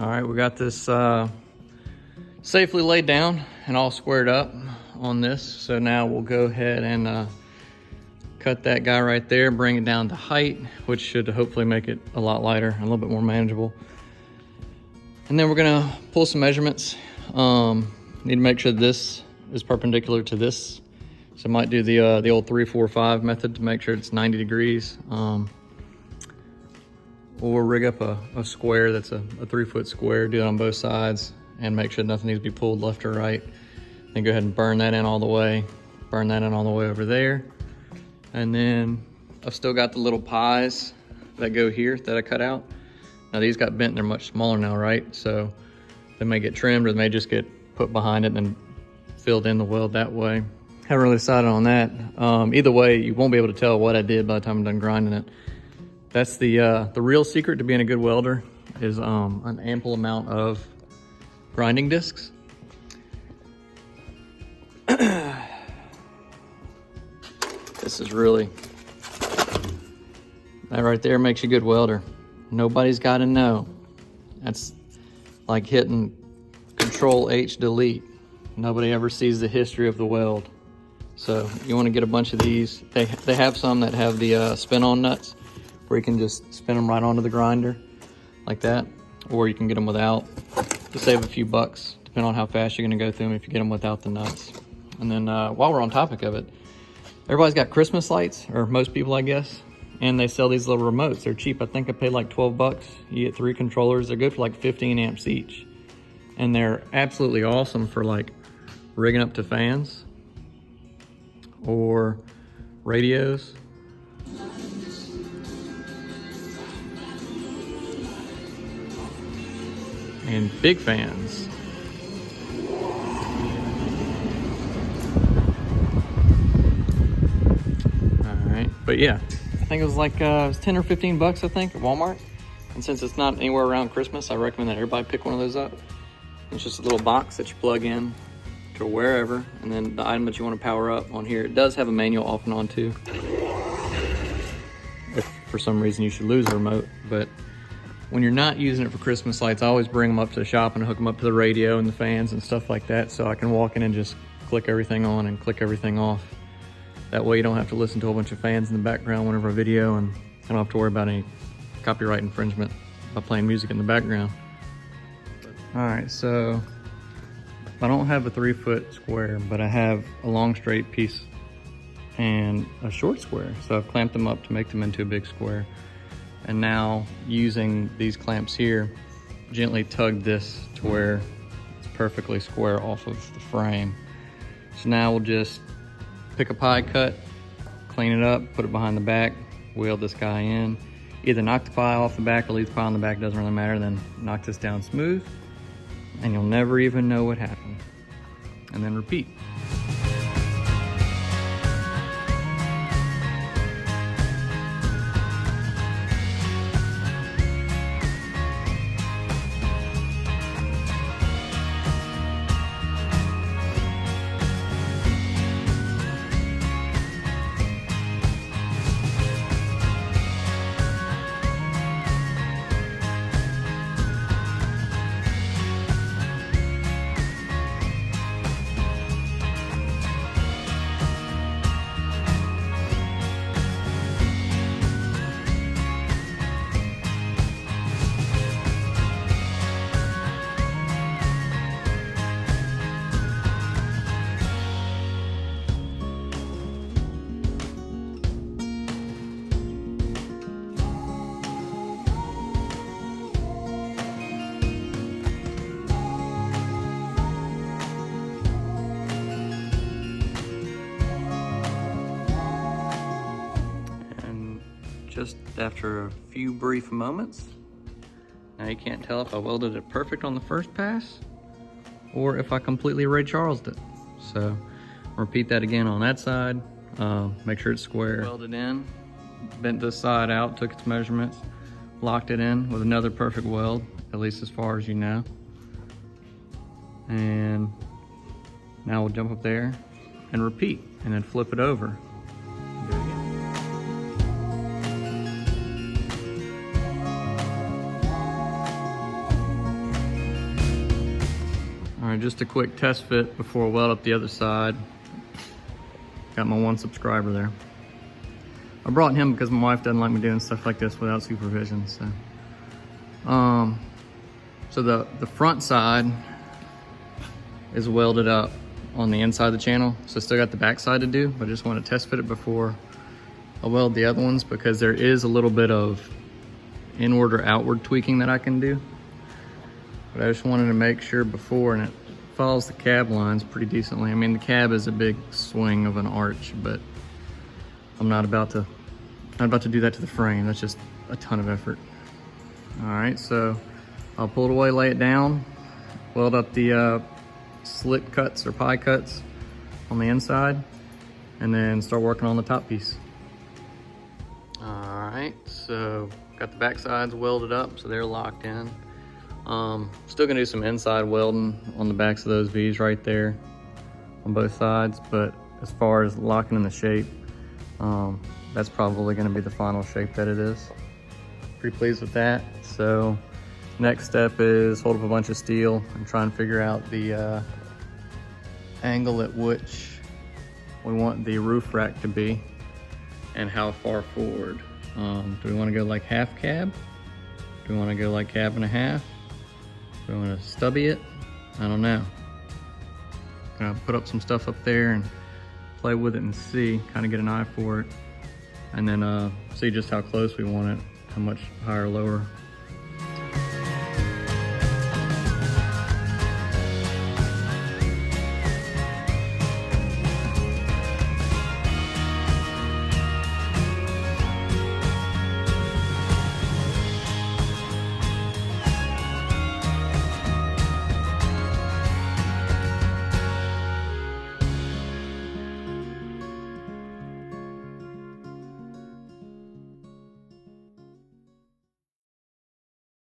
All right, we got this safely laid down and all squared up on this. So now we'll go ahead and cut that guy right there, bring it down to height, which should hopefully make it a lot lighter and a little bit more manageable. And then we're gonna pull some measurements. Need to make sure this is perpendicular to this. So I might do the old 3-4-5 method to make sure it's 90 degrees. We'll rig up a square that's a 3-foot square, do it on both sides, and make sure nothing needs to be pulled left or right. Then go ahead and burn that in all the way. Burn that in all the way over there. And then I've still got the little pies that go here that I cut out. Now these got bent, they're much smaller now, right? So they may get trimmed or they may just get put behind it and then filled in the weld that way. Haven't really decided on that. Either way, you won't be able to tell what I did by the time I'm done grinding it. That's the real secret to being a good welder is an ample amount of grinding discs. This is really, that right there makes you a good welder. Nobody's got to know. That's like hitting Control-H delete. Nobody ever sees the history of the weld. So you want to get a bunch of these. They have some that have the spin-on nuts where you can just spin them right onto the grinder like that, or you can get them without to save a few bucks, depending on how fast you're going to go through them if you get them without the nuts. And then while we're on topic of it, everybody's got Christmas lights, or most people, I guess, and they sell these little remotes. They're cheap. I think I paid like 12 bucks. You get 3 controllers. They're good for like 15 amps each. And they're absolutely awesome for like rigging up to fans or radios. And big fans. Alright, but yeah, I think it was like it was 10 or 15 bucks, I think, at Walmart. And since it's not anywhere around Christmas, I recommend that everybody pick one of those up. It's just a little box that you plug in to wherever, and then the item that you want to power up on here. It does have a manual off and on too. If for some reason you should lose a remote, but when you're not using it for Christmas lights, I always bring them up to the shop and hook them up to the radio and the fans and stuff like that, so I can walk in and just click everything on and click everything off. That way you don't have to listen to a bunch of fans in the background whenever a video, and I don't have to worry about any copyright infringement by playing music in the background. All right, so I don't have a 3-foot square, but I have a long straight piece and a short square. So I've clamped them up to make them into a big square. And now using these clamps here, gently tug this to where it's perfectly square off of the frame. So now we'll just pick a pie cut, clean it up, put it behind the back, weld this guy in. Either knock the pie off the back or leave the pie on the back, doesn't really matter, then knock this down smooth and you'll never even know what happened. And then repeat. Just after a few brief moments, now you can't tell if I welded it perfect on the first pass or if I completely Ray Charles'd it. So repeat that again on that side. Make sure it's square. Welded in, bent this side out, took its measurements, locked it in with another perfect weld, at least as far as you know. And now we'll jump up there and repeat, and then flip it over. Do it again. right, just a quick test fit before I weld up the other side. Got my 1 subscriber there. I brought him because my wife doesn't like me doing stuff like this without supervision. So the front side is welded up on the inside of the channel. So I still got the back side to do, but I just want to test fit it before I weld the other ones because there is a little bit of inward or outward tweaking that I can do. But I just wanted to make sure before, and it follows the cab lines pretty decently. I mean, the cab is a big swing of an arch, but I'm not about to do that to the frame. That's just a ton of effort. All right, so I'll pull it away, lay it down, weld up the slit cuts or pie cuts on the inside, and then start working on the top piece. All right, so got the back sides welded up, so they're locked in. Still gonna do some inside welding on the backs of those V's right there on both sides, but as far as locking in the shape, that's probably gonna be the final shape that it is. Pretty pleased with that. So next step is hold up a bunch of steel and try and figure out the angle at which we want the roof rack to be and how far forward. Do we want to go like half cab? Do we want to go like cab and a half? Do we want to stubby it? I don't know. Gonna put up some stuff up there and play with it and see, kind of get an eye for it, and then see just how close we want it, how much higher or lower